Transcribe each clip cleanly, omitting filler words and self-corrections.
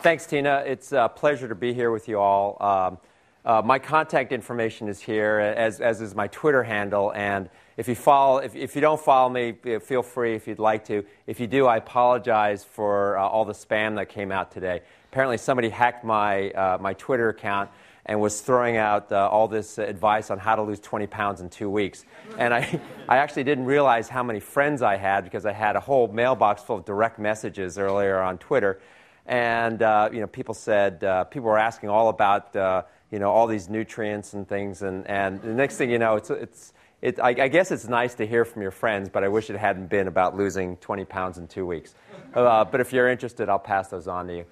Thanks, Tina. It's a pleasure to be here with you all. My contact information is here, as is my Twitter handle. And if you don't follow me, feel free if you'd like to. If you do, I apologize for all the spam that came out today. Apparently, somebody hacked my Twitter account and was throwing out all this advice on how to lose 20 pounds in 2 weeks. And I actually didn't realize how many friends I had because I had a whole mailbox full of direct messages earlier on Twitter. And people were asking all about all these nutrients and things. And the next thing you know, I guess it's nice to hear from your friends, but I wish it hadn't been about losing 20 pounds in 2 weeks. But if you're interested, I'll pass those on to you.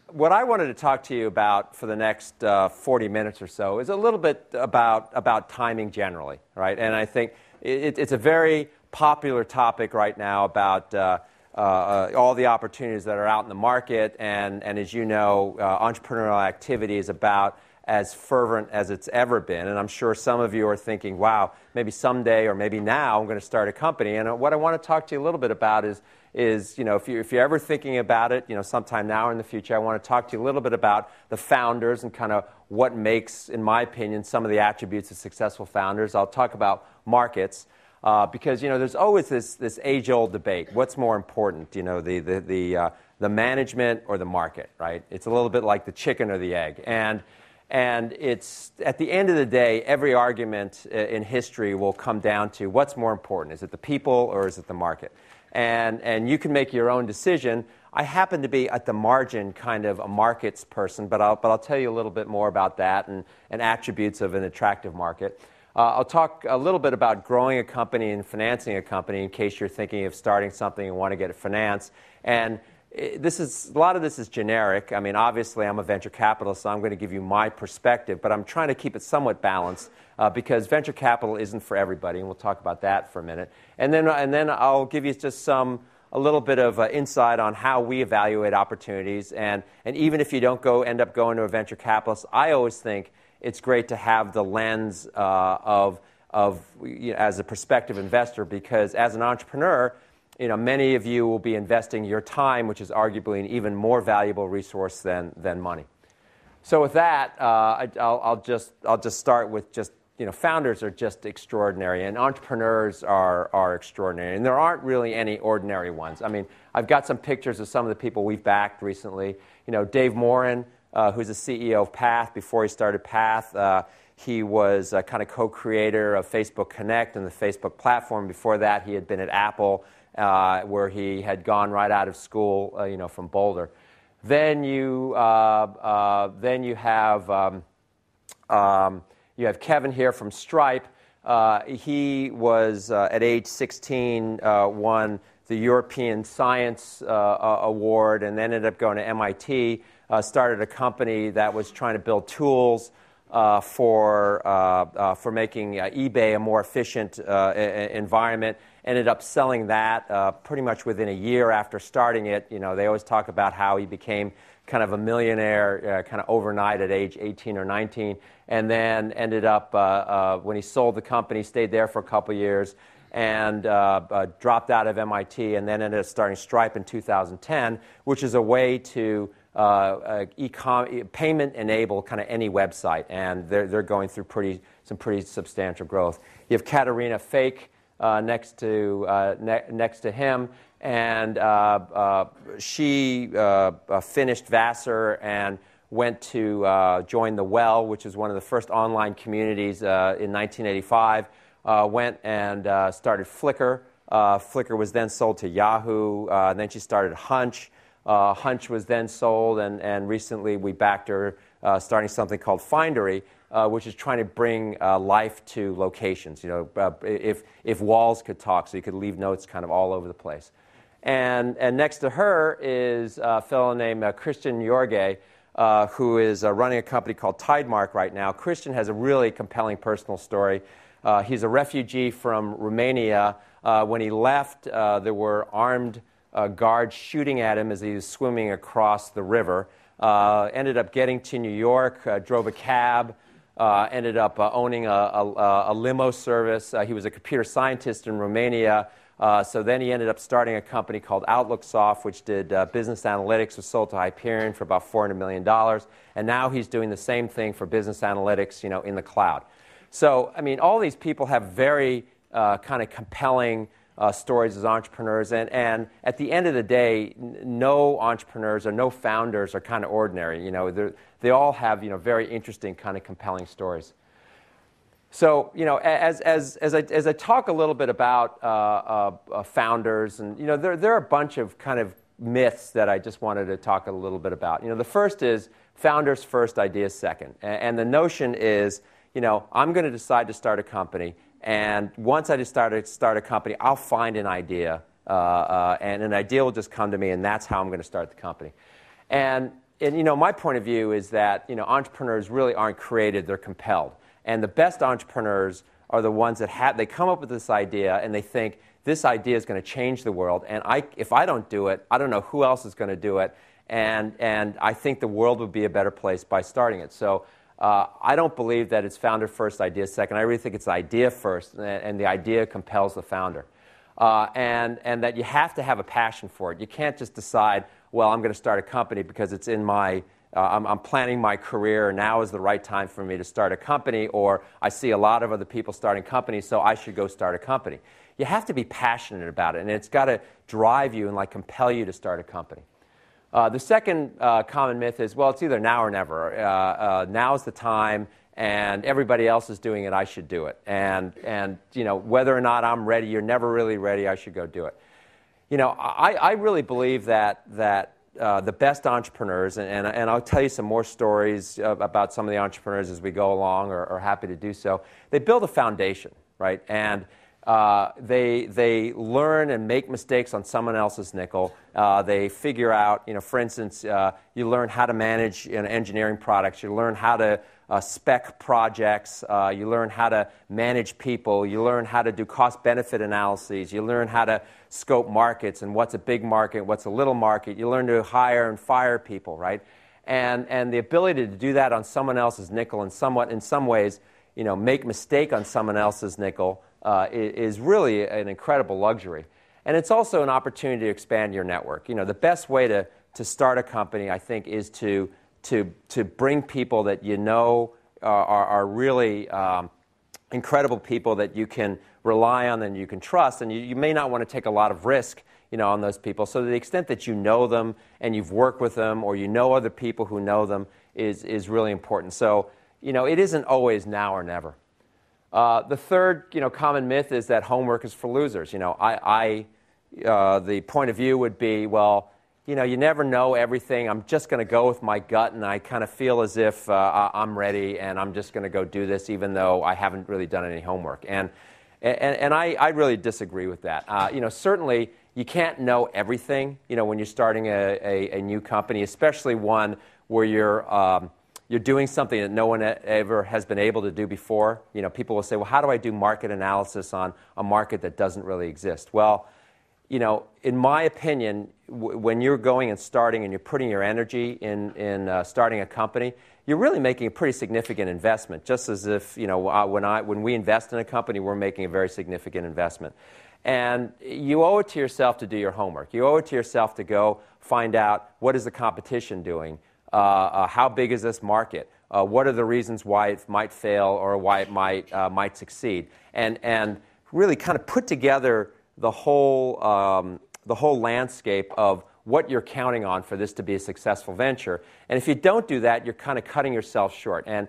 What I wanted to talk to you about for the next 40 minutes or so is a little bit about timing generally, right? And I think it's a very popular topic right now about all the opportunities that are out in the market. And as you know, entrepreneurial activity is about as fervent as it's ever been. And I'm sure some of you are thinking, wow, maybe someday or maybe now I'm going to start a company. And what I want to talk to you a little bit about is if you're ever thinking about it, sometime now or in the future, I want to talk to you a little bit about the founders and kind of what makes, in my opinion, some of the attributes of successful founders. I'll talk about markets because there's always this age-old debate. What's more important, the management or the market, right? It's a little bit like the chicken or the egg. And it's, at the end of the day, every argument in history will come down to what's more important. Is it the people or is it the market? And you can make your own decision. I happen to be at the margin kind of a markets person, but I'll tell you a little bit more about that and attributes of an attractive market. I'll talk a little bit about growing a company and financing a company in case you're thinking of starting something and want to get it financed. And a lot of this is generic. I mean, obviously, I'm a venture capitalist, so I'm going to give you my perspective, but I'm trying to keep it somewhat balanced because venture capital isn't for everybody, and we'll talk about that for a minute. And then I'll give you just a little bit of insight on how we evaluate opportunities. And even if you don't end up going to a venture capitalist, I always think it's great to have the lens as a prospective investor because as an entrepreneur, many of you will be investing your time, which is arguably an even more valuable resource than money. So with that, I'll just start with founders are just extraordinary, and entrepreneurs are extraordinary, and there aren't really any ordinary ones. I mean, I've got some pictures of some of the people we've backed recently. Dave Morin, who's the CEO of Path. Before he started Path, he was a kind of co-creator of Facebook Connect and the Facebook platform. Before that, he had been at Apple, where he had gone right out of school, from Boulder. Then you have Kevin here from Stripe. He was at age 16 won the European Science Award, and then ended up going to MIT. Started a company that was trying to build tools for making eBay a more efficient environment. Ended up selling that pretty much within a year after starting it. They always talk about how he became kind of a millionaire kind of overnight at age 18 or 19, and then ended up, when he sold the company, stayed there for a couple years, and dropped out of MIT, and then ended up starting Stripe in 2010, which is a way to payment enable kind of any website, and they're going through some pretty substantial growth. You have Katerina Fake next to him, and she finished Vassar and went to join The Well, which is one of the first online communities in 1985. Went and started Flickr. Flickr was then sold to Yahoo. And then she started Hunch. Hunch was then sold, and recently we backed her starting something called Findery, which is trying to bring life to locations. If walls could talk, so you could leave notes kind of all over the place. And next to her is a fellow named Christian Jorge, who is running a company called Tidemark right now. Christian has a really compelling personal story. He's a refugee from Romania. When he left, there were armed guards shooting at him as he was swimming across the river. Ended up getting to New York, drove a cab, ended up owning a limo service. He was a computer scientist in Romania. So then he ended up starting a company called Outlooksoft, which did business analytics, was sold to Hyperion for about $400 million. And now he's doing the same thing for business analytics, in the cloud. So, I mean, all these people have very kind of compelling stories as entrepreneurs. And at the end of the day, no entrepreneurs or no founders are kind of ordinary. They all have, very interesting kind of compelling stories. So, as I talk a little bit about founders, and there are a bunch of kind of myths that I just wanted to talk a little bit about. The first is founders first, ideas second, and the notion is, I'm going to decide to start a company, and once I decide to start a company, I'll find an idea, and an idea will just come to me, and that's how I'm going to start the company. And my point of view is that entrepreneurs really aren't created; they're compelled. And the best entrepreneurs are the ones that they come up with this idea and they think, this idea is going to change the world. And if I don't do it, I don't know who else is going to do it. And I think the world would be a better place by starting it. So I don't believe that it's founder first, idea second. I really think it's idea first, and the idea compels the founder. And that you have to have a passion for it. You can't just decide, well, I'm going to start a company because it's in my I'm planning my career, now is the right time for me to start a company, or I see a lot of other people starting companies, so I should go start a company. You have to be passionate about it, and it's got to drive you and compel you to start a company. The second common myth is, well, it's either now or never. Now's the time, and everybody else is doing it, I should do it. And whether or not I'm ready, you're never really ready, I should go do it. I really believe that the best entrepreneurs, and I'll tell you some more stories about some of the entrepreneurs as we go along, or happy to do so, they build a foundation, right? And they learn and make mistakes on someone else's nickel. They figure out, for instance, you learn how to manage engineering products. You learn how to spec projects. You learn how to manage people. You learn how to do cost-benefit analyses. You learn how to scope markets and what's a big market, what's a little market. You learn to hire and fire people, right? And the ability to do that on someone else's nickel, and in some ways, make mistake on someone else's nickel is really an incredible luxury. And it's also an opportunity to expand your network. The best way to start a company, I think, is to bring people that are really incredible people that you can rely on and you can trust, and you may not want to take a lot of risk on those people. So to the extent that you know them and you've worked with them, or you know other people who know them, is really important. So it isn't always now or never. The third common myth is that homework is for losers. The point of view would be, well, you never know everything. I'm just going to go with my gut, and I kind of feel as if I'm ready, and I'm just going to go do this, even though I haven't really done any homework. And I really disagree with that. Certainly you can't know everything. When you're starting a new company, especially one where you're doing something that no one ever has been able to do before. People will say, well, how do I do market analysis on a market that doesn't really exist? Well, in my opinion, when you're going and starting and you're putting your energy in starting a company, you're really making a pretty significant investment. Just as if when we invest in a company, we're making a very significant investment. And you owe it to yourself to do your homework. You owe it to yourself to go find out, what is the competition doing? How big is this market? What are the reasons why it might fail or why it might succeed? And really kind of put together the whole landscape of what you're counting on for this to be a successful venture. And if you don't do that, you're kind of cutting yourself short. And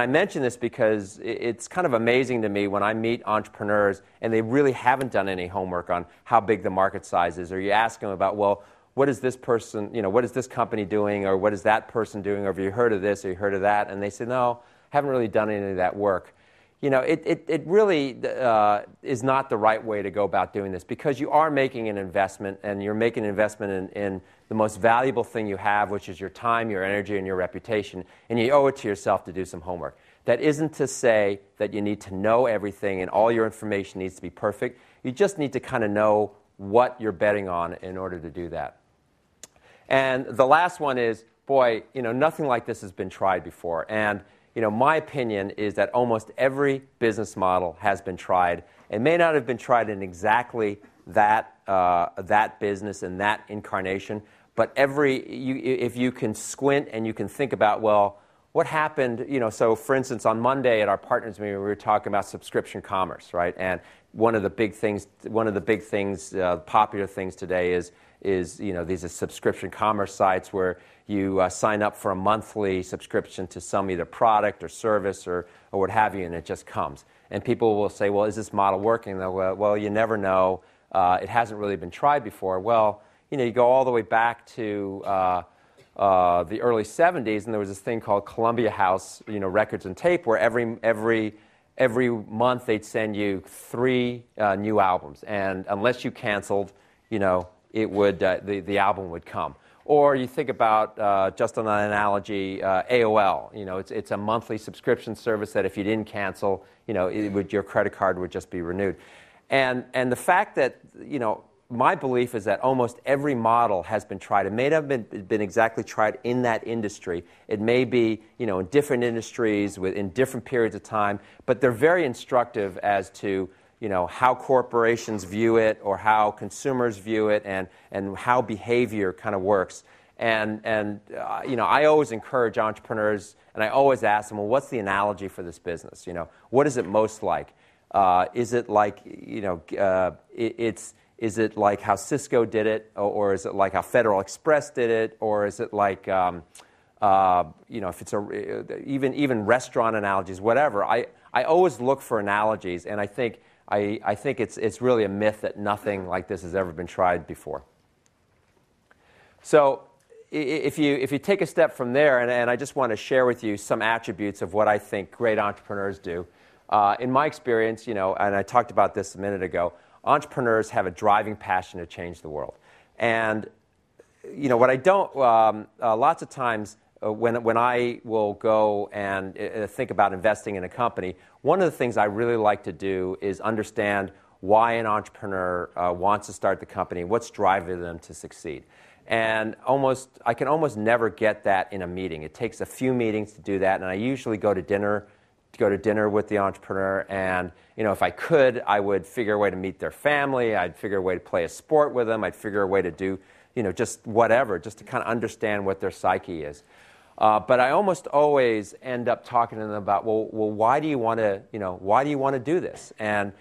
I mention this because it's kind of amazing to me when I meet entrepreneurs and they really haven't done any homework on how big the market size is, or you ask them about, well, what is this person, what is this company doing, or what is that person doing, or have you heard of this, or you heard of that? And they say, no, haven't really done any of that work. It really is not the right way to go about doing this, because you are making an investment, and you're making an investment in the most valuable thing you have, which is your time, your energy, and your reputation, and you owe it to yourself to do some homework. That isn't to say that you need to know everything and all your information needs to be perfect. You just need to kind of know what you're betting on in order to do that. And the last one is, boy, nothing like this has been tried before. And my opinion is that almost every business model has been tried. It may not have been tried in exactly that business and that incarnation, but if you can squint and you can think about, well, what happened, so for instance, on Monday at our partners meeting, we were talking about subscription commerce, right? And one of the big things, popular things today is these are subscription commerce sites where you sign up for a monthly subscription to some either product or service or what have you, and it just comes. And people will say, well, is this model working? They'll go, well, you never know. It hasn't really been tried before. Well, you go all the way back to the early 70s, and there was this thing called Columbia House, records and tape, where every month they'd send you 3 new albums, and unless you canceled, it would the album would come. Or you think about, just on an analogy, AOL. It's a monthly subscription service that if you didn't cancel, your credit card would just be renewed. And the fact that, my belief is that almost every model has been tried. It may not have been exactly tried in that industry. It may be, in different industries in different periods of time, but they're very instructive as to, how corporations view it or how consumers view it and how behavior kind of works. And I always encourage entrepreneurs, and I always ask them, well, what's the analogy for this business? What is it most like? Is it like, is it like how Cisco did it, or is it like how Federal Express did it, or is it like, if it's even restaurant analogies, whatever. I always look for analogies, and I think it's really a myth that nothing like this has ever been tried before. So if you take a step from there, and I just want to share with you some attributes of what I think great entrepreneurs do. In my experience, and I talked about this a minute ago, entrepreneurs have a driving passion to change the world. And, what I don't, lots of times when I will go and think about investing in a company, one of the things I really like to do is understand why an entrepreneur wants to start the company, what's driving them to succeed. And I can almost never get that in a meeting. It takes a few meetings to do that, and I usually go to dinner with the entrepreneur, and if I could, I would figure a way to meet their family. I'd figure a way to play a sport with them. I'd figure a way to do, just whatever, just to kind of understand what their psyche is. But I almost always end up talking to them about, well, why do you want to do this? And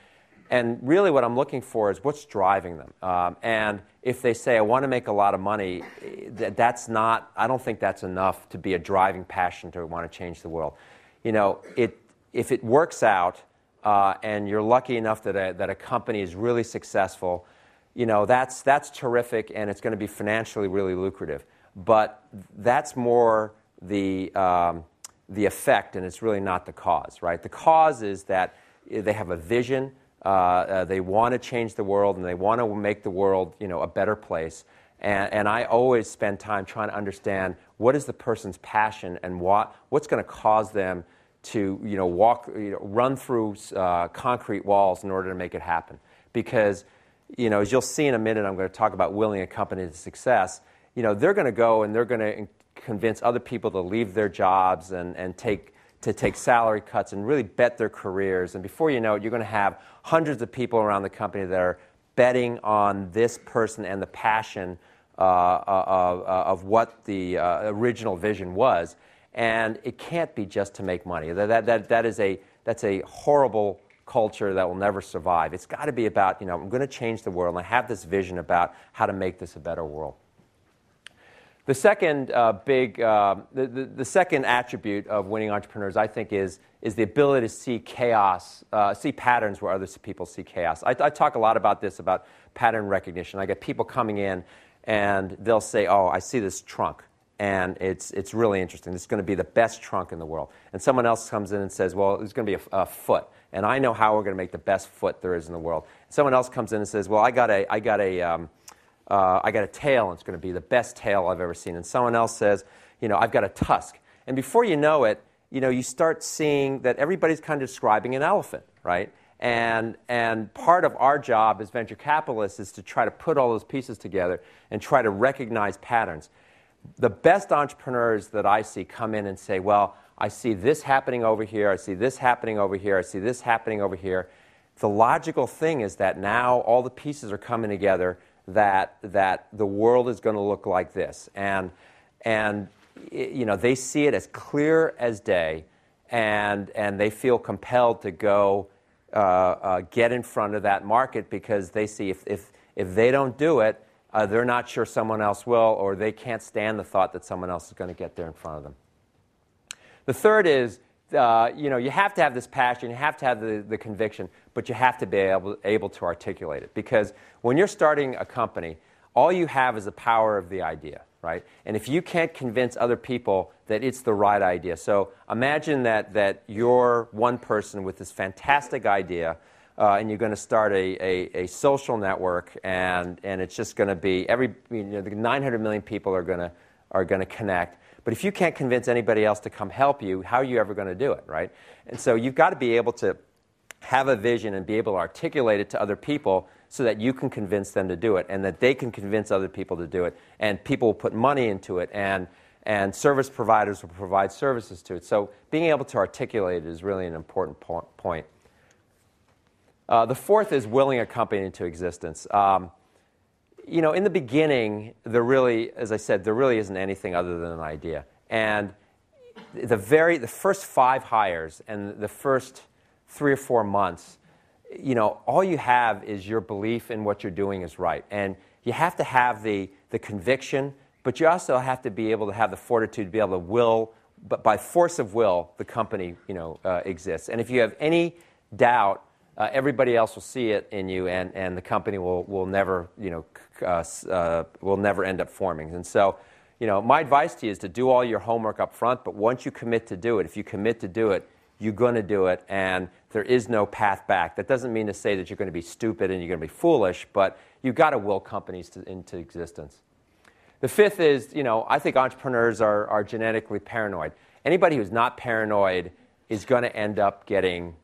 really, what I'm looking for is what's driving them. And if they say, I want to make a lot of money, I don't think that's enough to be a driving passion to want to change the world. If it works out and you're lucky enough that a company is really successful, that's terrific, and it's going to be financially really lucrative. But that's more the effect, and it's really not the cause, right? The cause is that they have a vision, they want to change the world, and they want to make the world, a better place. And I always spend time trying to understand what is the person's passion and what's going to cause them to run through concrete walls in order to make it happen. Because as you'll see in a minute, I'm going to talk about willing a company to success. They're going to go and they're going to convince other people to leave their jobs and take salary cuts and really bet their careers. And before you know it, you're going to have hundreds of people around the company that are betting on this person and the passion of what the original vision was. And it can't be just to make money. That's a horrible culture that will never survive. It's got to be about, I'm going to change the world, and I have this vision about how to make this a better world. The second the second attribute of winning entrepreneurs, I think, is the ability to see chaos, see patterns where other people see chaos. I talk a lot about this, about pattern recognition. I get people coming in, and they'll say, oh, I see this trunk, and it's really interesting. This is going to be the best trunk in the world. And someone else comes in and says, well, there's going to be a foot, and I know how we're going to make the best foot there is in the world. Someone else comes in and says, well, I got a tail, and it's going to be the best tail I've ever seen. And someone else says, I've got a tusk. And before you know it, you start seeing that everybody's kind of describing an elephant, right? And part of our job as venture capitalists is to try to put all those pieces together and try to recognize patterns. The best entrepreneurs that I see come in and say, well, I see this happening over here, I see this happening over here, I see this happening over here. The logical thing is that now all the pieces are coming together that the world is going to look like this. And they see it as clear as day, and they feel compelled to go get in front of that market because they see if they don't do it, they're not sure someone else will, or they can't stand the thought that someone else is going to get there in front of them. The third is, you have to have this passion, you have to have the conviction, but you have to be able to articulate it. Because when you're starting a company, all you have is the power of the idea, right? And if you can't convince other people that it's the right idea. So imagine that you're one person with this fantastic idea, and you're going to start a social network, and it's just going to be the 900 million people are going to connect. But if you can't convince anybody else to come help you, how are you ever going to do it, right? And so you've got to be able to have a vision and be able to articulate it to other people so that you can convince them to do it, and that they can convince other people to do it, and people will put money into it, and service providers will provide services to it. So being able to articulate it is really an important point. The fourth is willing a company into existence. In the beginning, as I said, there really isn't anything other than an idea. And the first 5 hires and the first 3 or 4 months, all you have is your belief in what you're doing is right. And you have to have the conviction, but you also have to be able to have the fortitude to be able to will, but by force of will, the company exists. And if you have any doubt, everybody else will see it in you, and the company will never end up forming. And so, my advice to you is to do all your homework up front, but once you commit to do it, if you commit to do it, you're going to do it, and there is no path back. That doesn't mean to say that you're going to be stupid and you're going to be foolish, but you've got to will companies into existence. The fifth is, I think entrepreneurs are genetically paranoid. Anybody who's not paranoid is going to end up getting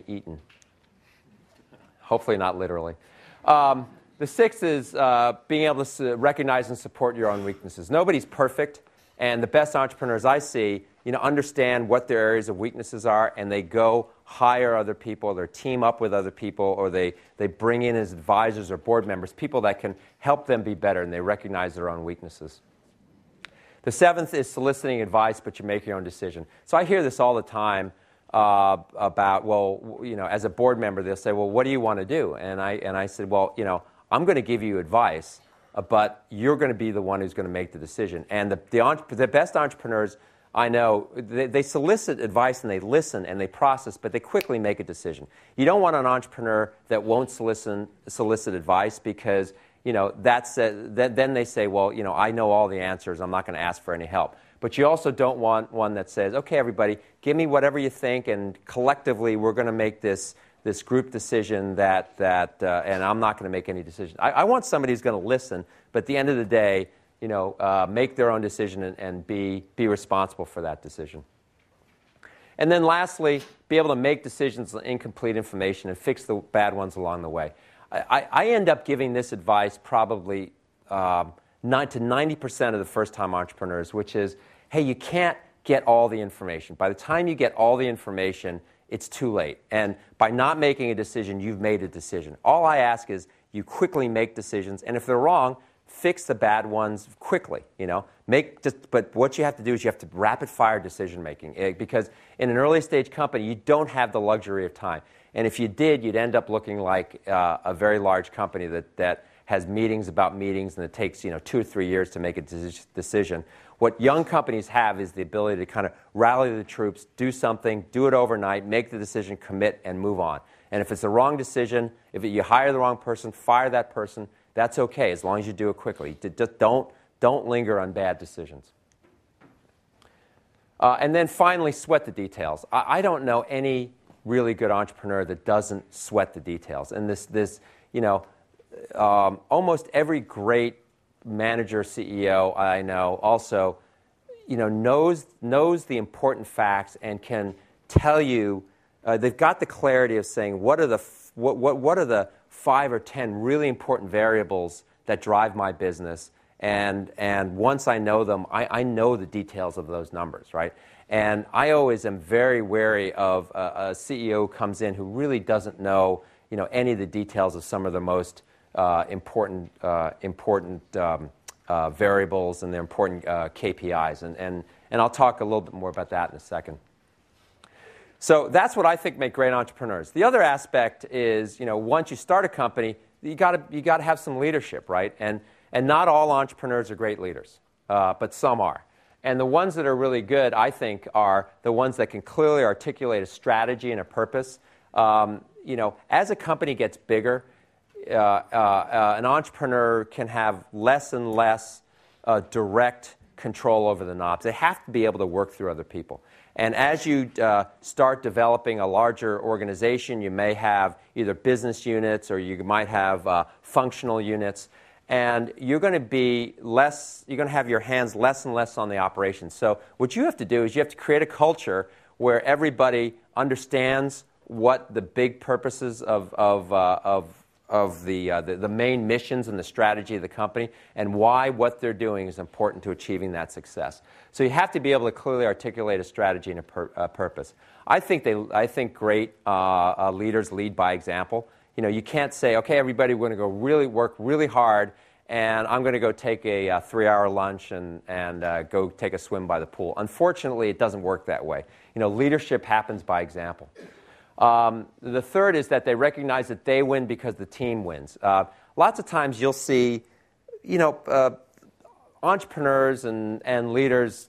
eaten. Hopefully not literally. The sixth is being able to recognize and support your own weaknesses. Nobody's perfect, and the best entrepreneurs I see, understand what their areas of weaknesses are, and they go hire other people, or team up with other people, or they bring in as advisors or board members, people that can help them be better, and they recognize their own weaknesses. The seventh is soliciting advice, but you make your own decision. So I hear this all the time about, as a board member, they'll say, well, what do you want to do? And I said, well, I'm going to give you advice, but you're going to be the one who's going to make the decision. And the best entrepreneurs I know, they solicit advice and they listen and they process, but they quickly make a decision. You don't want an entrepreneur that won't solicit advice because, then they say, well, I know all the answers. I'm not going to ask for any help. But you also don't want one that says, okay, everybody, give me whatever you think, and collectively we're going to make this group decision and I'm not going to make any decision. I want somebody who's going to listen, but at the end of the day, make their own decision and be responsible for that decision. And then lastly, be able to make decisions on incomplete information and fix the bad ones along the way. I end up giving this advice probably to 90% of the first-time entrepreneurs, which is, hey, you can't get all the information. By the time you get all the information, it's too late. And by not making a decision, you've made a decision. All I ask is you quickly make decisions, and if they're wrong, fix the bad ones quickly. But what you have to do is you have to rapid-fire decision-making, because in an early-stage company, you don't have the luxury of time. And if you did, you'd end up looking like a very large company that has meetings about meetings, and it takes 2 or 3 years to make a decision. What young companies have is the ability to kind of rally the troops, do something, do it overnight, make the decision, commit, and move on. And if it's the wrong decision, if you hire the wrong person, fire that person, that's okay as long as you do it quickly. Just don't linger on bad decisions. And then finally, sweat the details. I don't know any really good entrepreneur that doesn't sweat the details. And almost every great manager, CEO I know also, knows the important facts and can tell you. They've got the clarity of saying what are the 5 or 10 really important variables that drive my business, and once I know them, I know the details of those numbers, right? And I always am very wary of a CEO who comes in who really doesn't know, any of the details of some of the most important variables and the important KPIs. And I'll talk a little bit more about that in a second. So that's what I think make great entrepreneurs. The other aspect is, once you start a company, you got to have some leadership, right? And not all entrepreneurs are great leaders, but some are. And the ones that are really good, I think, are the ones that can clearly articulate a strategy and a purpose. As a company gets bigger, an entrepreneur can have less and less direct control over the knobs. They have to be able to work through other people. And as you start developing a larger organization, you may have either business units or you might have functional units. And you're going to have your hands less and less on the operations. So what you have to do is you have to create a culture where everybody understands what the big purposes of the main missions and the strategy of the company, and why what they're doing is important to achieving that success. So you have to be able to clearly articulate a strategy and a purpose. I think great leaders lead by example. You can't say, okay, everybody, we're going to go work really hard, and I'm going to go take a 3-hour lunch and go take a swim by the pool. Unfortunately, it doesn't work that way. Leadership happens by example. The third is that they recognize that they win because the team wins. Lots of times you'll see, entrepreneurs and leaders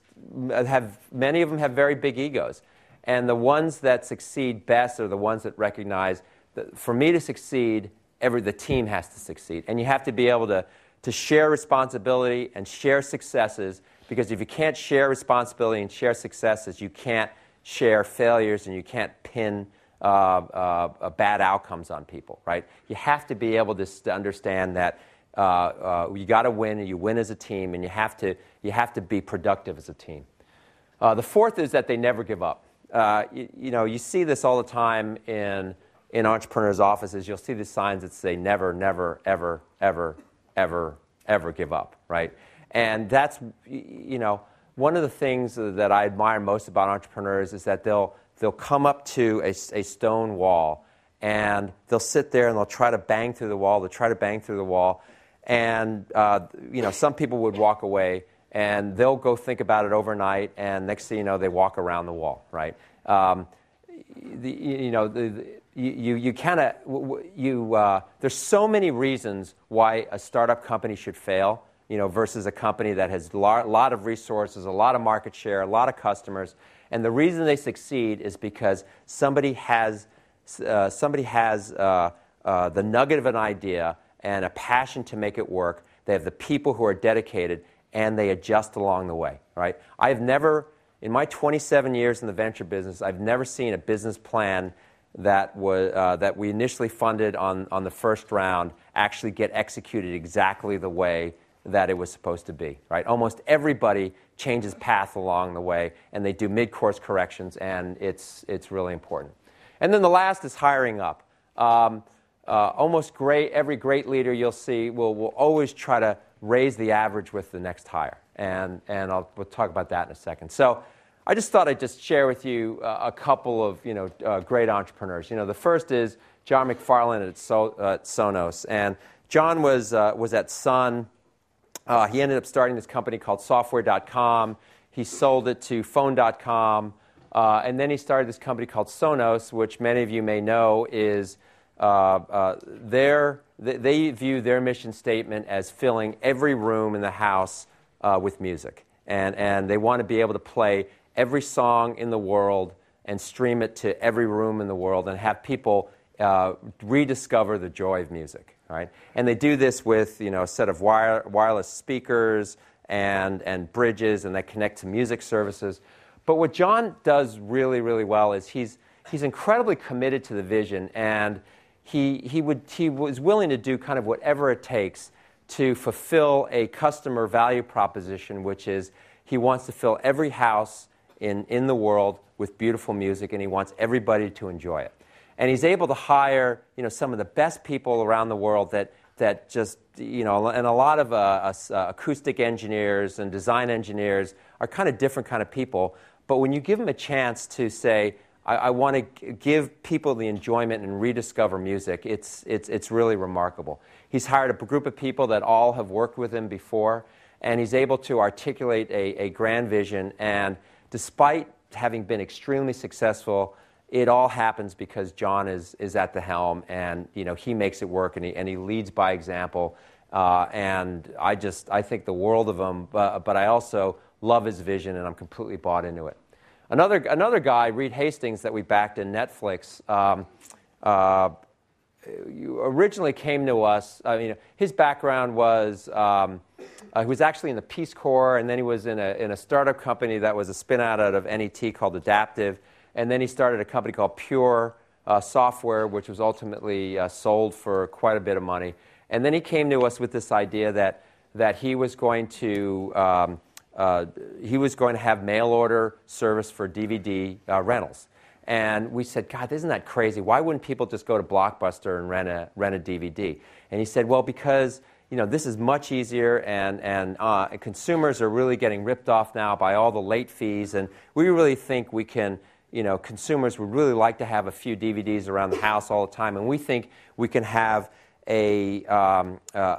many of them have very big egos. And the ones that succeed best are the ones that recognize that for me to succeed, the team has to succeed. And you have to be able to share responsibility and share successes, because if you can't share responsibility and share successes, you can't share failures and you can't pin bad outcomes on people, right? You have to be able to understand that you got to win, and you win as a team, and you have to be productive as a team. The fourth is that they never give up. You see this all the time in entrepreneurs' offices. You'll see the signs that say never, never, ever, ever, ever, ever give up, right? And that's, one of the things that I admire most about entrepreneurs is that they'll come up to a stone wall, and they'll sit there and they'll try to bang through the wall. And, some people would walk away, and they'll go think about it overnight, and next thing you know, they walk around the wall, right? There's so many reasons why a startup company should fail, versus a company that has a lot of resources, a lot of market share, a lot of customers. And the reason they succeed is because somebody has the nugget of an idea and a passion to make it work. They have the people who are dedicated, and they adjust along the way, right? In my 27 years in the venture business, I've never seen a business plan that we initially funded on the first round actually get executed exactly the way that it was supposed to be, right? Almost everybody changes path along the way, and they do mid-course corrections, and it's really important. And then the last is hiring up. Every great leader you'll see will always try to raise the average with the next hire, and we'll talk about that in a second. So I just thought I'd just share with you a couple of great entrepreneurs. The first is John McFarlane at Sonos, and John was at Sun. He ended up starting this company called Software.com. He sold it to Phone.com, and then he started this company called Sonos, which many of you may know is they view their mission statement as filling every room in the house with music, and they want to be able to play every song in the world and stream it to every room in the world and have people rediscover the joy of music. Right? And they do this with a set of wireless speakers and bridges, and they connect to music services. But what John does really, really well is he's incredibly committed to the vision, and he was willing to do kind of whatever it takes to fulfill a customer value proposition, which is he wants to fill every house in the world with beautiful music, and he wants everybody to enjoy it. And he's able to hire, some of the best people around the world that just, and a lot of acoustic engineers and design engineers are kind of different kind of people. But when you give him a chance to say, I want to give people the enjoyment and rediscover music, it's really remarkable. He's hired a group of people that all have worked with him before, and he's able to articulate a grand vision. And despite having been extremely successful, it all happens because John is at the helm, and he makes it work, and he leads by example. And I think the world of him, but I also love his vision, and I'm completely bought into it. Another guy, Reed Hastings, that we backed in Netflix, originally came to us. His background was he was actually in the Peace Corps, and then he was in a startup company that was a spin-out of NET called Adaptive, and then he started a company called Pure Software, which was ultimately sold for quite a bit of money. And then he came to us with this idea that he was going to have mail order service for DVD rentals. And we said, God, isn't that crazy? Why wouldn't people just go to Blockbuster and rent a DVD? And he said, well, because this is much easier, and consumers are really getting ripped off now by all the late fees, and we really think we can, consumers would really like to have a few DVDs around the house all the time, and we think we can have a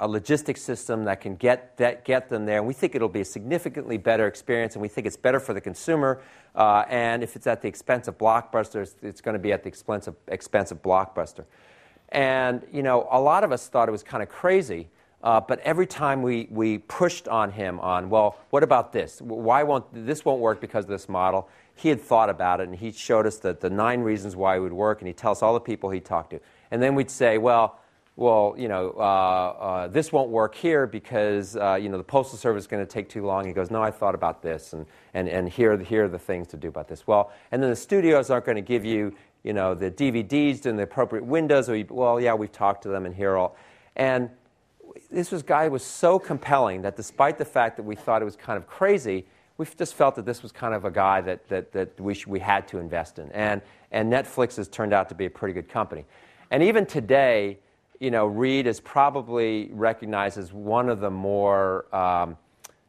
logistics system that can get them there, and we think it'll be a significantly better experience, and we think it's better for the consumer, and if it's at the expense of Blockbuster, it's going to be at the expense of Blockbuster. And a lot of us thought it was kind of crazy, but every time we pushed on him on, well, what about this? Why won't work because of this model? He had thought about it, and he showed us the 9 reasons why it would work, and he'd tell us all the people he talked to. And then we'd say, well, this won't work here because the Postal Service is going to take too long. He goes, no, I thought about this, and here are the things to do about this. Well, and then the studios aren't going to give you, the DVDs in the appropriate windows. Well, yeah, we've talked to them, and here all. And this guy was so compelling that despite the fact that we thought it was kind of crazy, we just felt that this was kind of a guy that we had to invest in. And Netflix has turned out to be a pretty good company. And even today, Reed is probably recognized as one of the more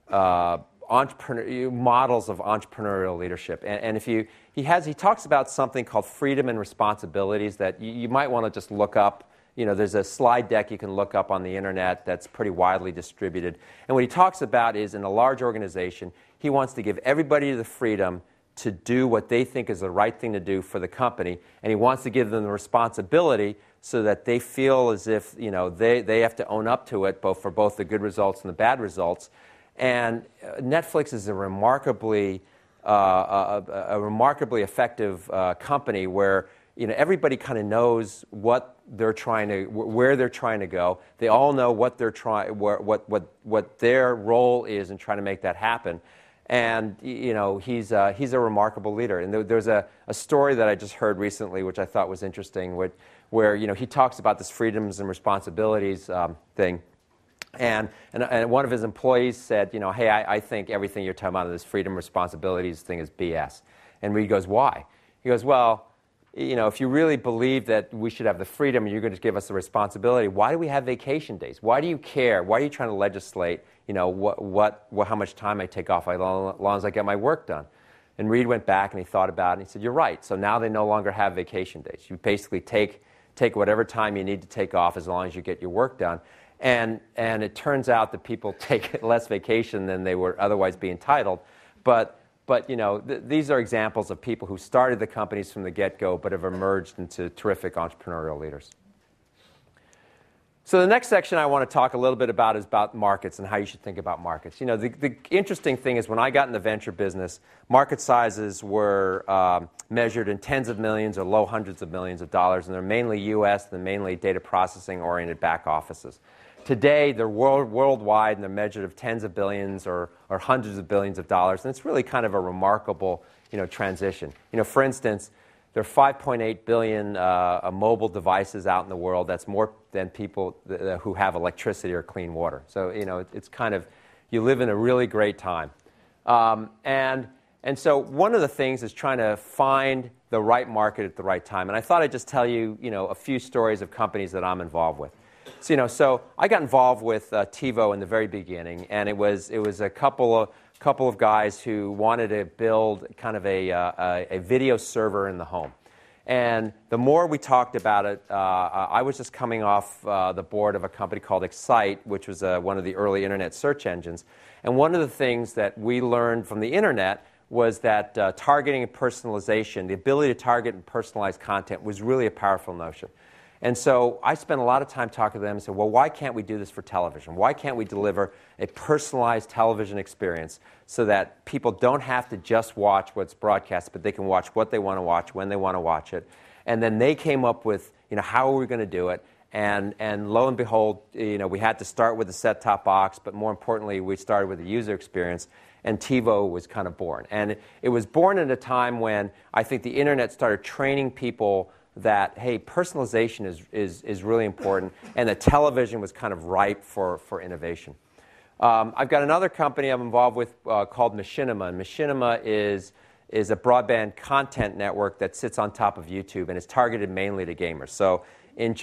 models of entrepreneurial leadership. And if he talks about something called freedom and responsibilities that you might want to just look up. There's a slide deck you can look up on the internet that's pretty widely distributed. And what he talks about is, in a large organization, he wants to give everybody the freedom to do what they think is the right thing to do for the company, and he wants to give them the responsibility so that they feel as if they have to own up to it, for both the good results and the bad results. And Netflix is a remarkably effective company where everybody kind of knows what where they're trying to go. They all know what their role is in trying to make that happen. And he's a remarkable leader. And there's a story that I just heard recently, which I thought was interesting, where he talks about this freedoms and responsibilities thing. And one of his employees said, hey, I think everything you're talking about in this freedom responsibilities thing is BS. And Reed goes, why? He goes, well, if you really believe that we should have the freedom and you're going to give us the responsibility, why do we have vacation days? Why do you care? Why are you trying to legislate, how much time I take off as long as I get my work done? And Reed went back and he thought about it and he said, you're right. So now they no longer have vacation days. You basically take whatever time you need to take off as long as you get your work done. And it turns out that people take less vacation than they would otherwise be entitled. But these are examples of people who started the companies from the get-go but have emerged into terrific entrepreneurial leaders. So the next section I want to talk a little bit about is about markets and how you should think about markets. The interesting thing is when I got in the venture business, market sizes were measured in tens of millions or low hundreds of millions of dollars, and they're mainly U.S. and mainly data processing-oriented back offices. Today, they're worldwide, and they're measured of tens of billions or hundreds of billions of dollars, and it's really kind of a remarkable transition. For instance, there are 5.8 billion mobile devices out in the world. That's more than people who have electricity or clean water. So, it's kind of, you live in a really great time. And so one of the things is trying to find the right market at the right time. And I thought I'd just tell you, a few stories of companies that I'm involved with. So, so I got involved with TiVo in the very beginning, and it was a couple couple of guys who wanted to build kind of a video server in the home. And the more we talked about it, I was just coming off the board of a company called Excite, which was one of the early internet search engines. And one of the things that we learned from the internet was that targeting and personalization, the ability to target and personalize content, was really a powerful notion. And so I spent a lot of time talking to them and said, well, why can't we do this for television? Why can't we deliver a personalized television experience so that people don't have to just watch what's broadcast, but they can watch what they want to watch, when they want to watch it? And then they came up with, how are we going to do it? And lo and behold, we had to start with a set-top box, but more importantly, we started with a user experience, and TiVo was kind of born. And it was born at a time when I think the internet started training people that, hey, personalization is really important, and that television was kind of ripe for innovation. I've got another company I'm involved with called Machinima, and Machinima is a broadband content network that sits on top of YouTube, and it's targeted mainly to gamers. So in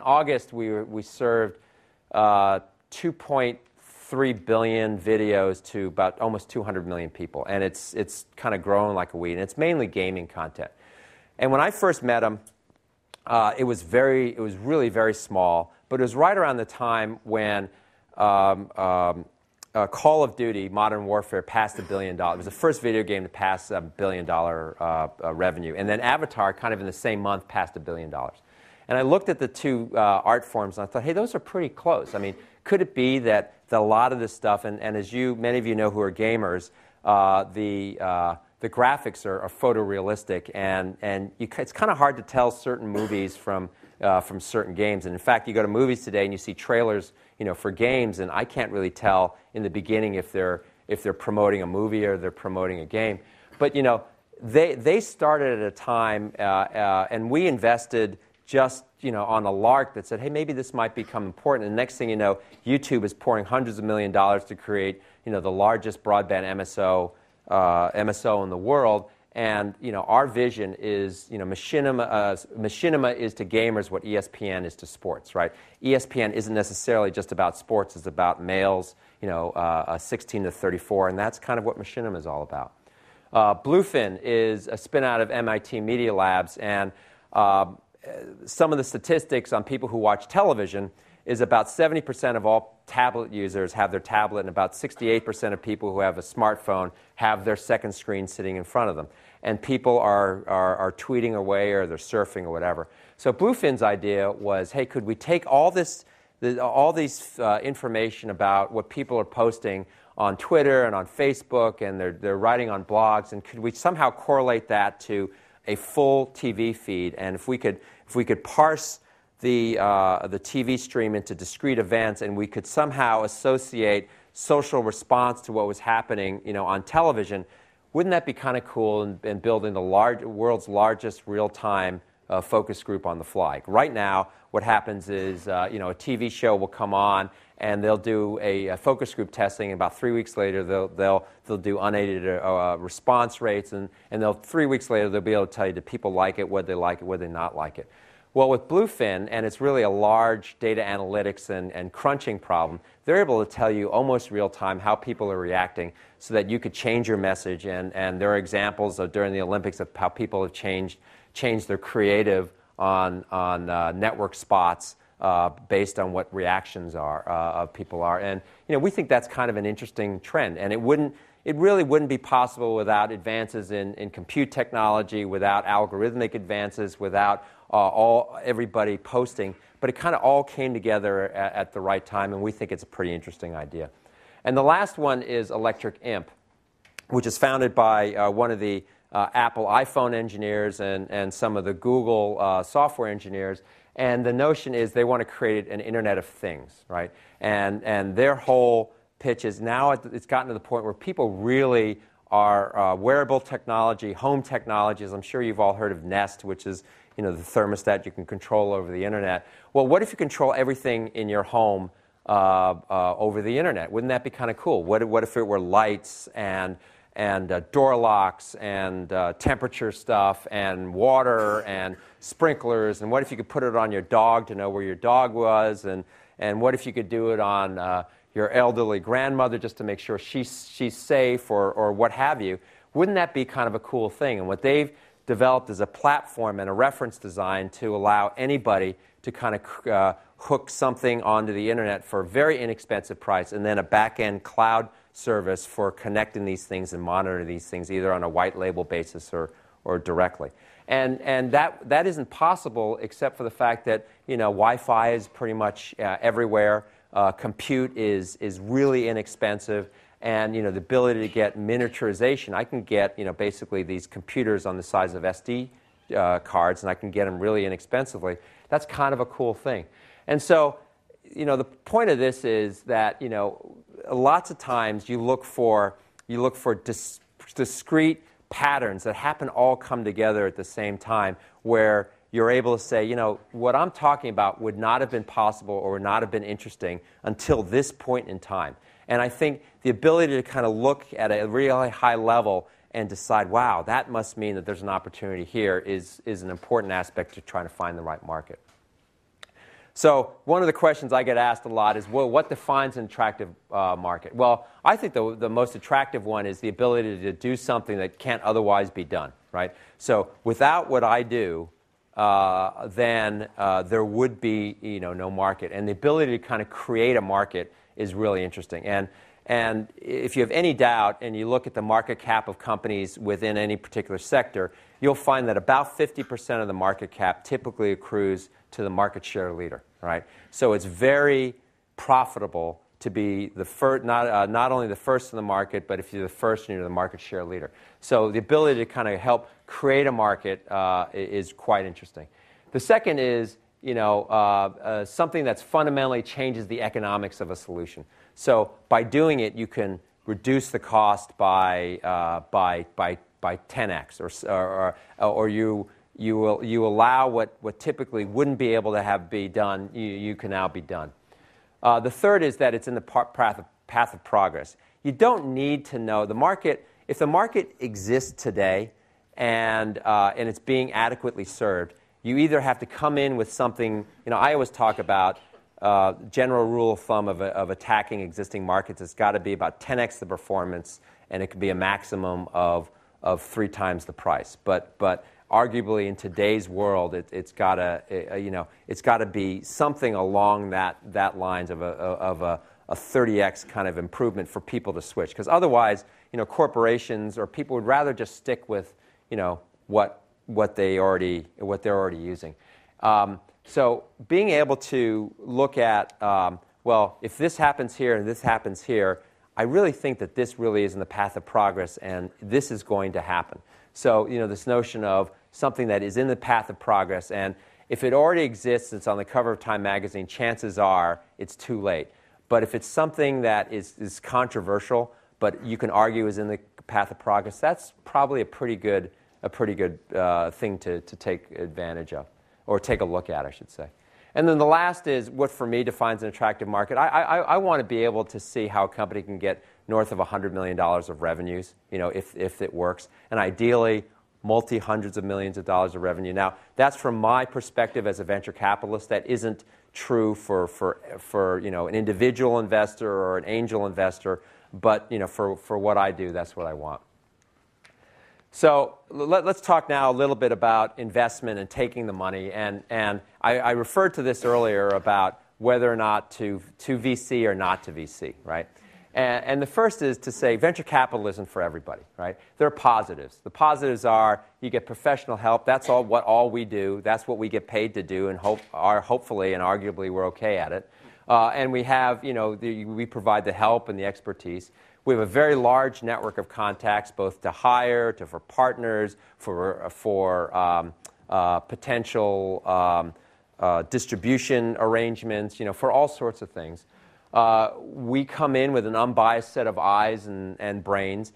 August, we served 2.3 billion videos to about almost 200 million people, and it's kind of growing like a weed, and it's mainly gaming content. And when I first met him, it was really very small, but it was right around the time when Call of Duty: Modern Warfare passed $1 billion. It was the first video game to pass $1 billion revenue, and then Avatar, kind of in the same month, passed $1 billion. And I looked at the two art forms, and I thought, hey, those are pretty close. I mean, could it be that a lot of this stuff, and as many of you know who are gamers, the graphics are photorealistic, and it's kind of hard to tell certain movies from certain games. And in fact, you go to movies today and you see trailers, for games, and I can't really tell in the beginning if they're promoting a movie or they're promoting a game. But they started at a time, and we invested just on a lark that said, hey, maybe this might become important. And the next thing you know, YouTube is pouring hundreds of $millions to create the largest broadband MSO in the world, and our vision is Machinima is to gamers what ESPN is to sports, right? ESPN isn't necessarily just about sports; it's about males, 16 to 34, and that's kind of what Machinima is all about. Bluefin is a spin out of MIT Media Labs, and some of the statistics on people who watch television is about 70% of all tablet users have their tablet, and about 68% of people who have a smartphone have their second screen sitting in front of them. And people are tweeting away, or they're surfing or whatever. So Bluefin's idea was, hey, could we take all these information about what people are posting on Twitter and on Facebook, and they're writing on blogs, and could we somehow correlate that to a full TV feed? And if we could parse the TV stream into discrete events, and we could somehow associate social response to what was happening, on television, wouldn't that be kind of cool in building the world's largest real-time focus group on the fly? Right now, what happens is, a TV show will come on, and they'll do a focus group testing, and about 3 weeks later, they'll do unaided response rates, and 3 weeks later, they'll be able to tell you, do people like it, would they not like it? Well, with Bluefin, and it's really a large data analytics and crunching problem, they're able to tell you almost real time how people are reacting so that you could change your message. And there are examples during the Olympics of how people have changed their creative on network spots based on what reactions of people are. And we think that's kind of an interesting trend. And it really wouldn't be possible without advances in compute technology, without algorithmic advances, without everybody posting, but it kind of all came together at the right time, and we think it's a pretty interesting idea. And the last one is Electric Imp, which is founded by one of the Apple iPhone engineers and some of the Google software engineers, and the notion is they want to create an Internet of Things, right? And their whole pitch is now it's gotten to the point where people really are wearable technology, home technologies. I'm sure you've all heard of Nest, which is the thermostat you can control over the internet. Well, what if you control everything in your home over the internet? Wouldn't that be kind of cool? What if it were lights and door locks and temperature stuff and water and sprinklers? And what if you could put it on your dog to know where your dog was? And what if you could do it on your elderly grandmother just to make sure she's safe or what have you. Wouldn't that be kind of a cool thing? And what they've developed is a platform and a reference design to allow anybody to kind of hook something onto the internet for a very inexpensive price, and then a back-end cloud service for connecting these things and monitoring these things either on a white label basis or directly. And that isn't possible except for the fact that Wi-Fi is pretty much everywhere. Compute is really inexpensive, and the ability to get miniaturization. I can get basically these computers on the size of SD cards, and I can get them really inexpensively. That's kind of a cool thing. And so, the point of this is that lots of times you look for discrete patterns that happen all come together at the same time, where you're able to say, what I'm talking about would not have been possible or would not have been interesting until this point in time. And I think the ability to kind of look at a really high level and decide, wow, that must mean that there's an opportunity here is an important aspect to trying to find the right market. So one of the questions I get asked a lot is, well, what defines an attractive market? Well, I think the most attractive one is the ability to do something that can't otherwise be done, right? So without what I do, then there would be no market. And the ability to kind of create a market is really interesting. And if you have any doubt and you look at the market cap of companies within any particular sector, you'll find that about 50% of the market cap typically accrues to the market share leader, right? So it's very profitable to be the first, not only the first in the market, but if you're the first and you're the market share leader. So the ability to kind of help create a market is quite interesting. The second is something that's fundamentally changes the economics of a solution. So by doing it, you can reduce the cost by 10x, or you allow what typically wouldn't be able to be done, you can now be done. The third is that it's in the path of progress. You don't need to know the market. If the market exists today and it's being adequately served, you either have to come in with something. I always talk about general rule of thumb of attacking existing markets. It's got to be about 10x the performance, and it could be a maximum of 3 times the price. But arguably in today's world, it's got to be something along that lines of a 30x kind of improvement for people to switch. Because otherwise, corporations or people would rather just stick with what they're already using. So being able to look at, well, if this happens here and this happens here, I really think that this really is in the path of progress, and this is going to happen. So, this notion of something that is in the path of progress, and if it already exists, it's on the cover of Time magazine, chances are it's too late. But if it's something that is controversial, but you can argue is in the path of progress, that's probably a pretty good thing to take advantage of, or take a look at, I should say. And then the last is what for me defines an attractive market. I want to be able to see how a company can get north of $100 million of revenues, if it works, and ideally multi-hundreds of millions of dollars of revenue. Now, that's from my perspective as a venture capitalist. That isn't true for an individual investor or an angel investor, but for what I do, that's what I want. So let's talk now a little bit about investment and taking the money. And I referred to this earlier about whether or not to VC or not to VC, right? And the first is to say venture capital isn't for everybody, right? There are positives. The positives are you get professional help. That's all we do. That's what we get paid to do, and hopefully and arguably we're okay at it. And we have, we provide the help and the expertise. We have a very large network of contacts, both to hire, for partners, for potential distribution arrangements, for all sorts of things. We come in with an unbiased set of eyes and brains.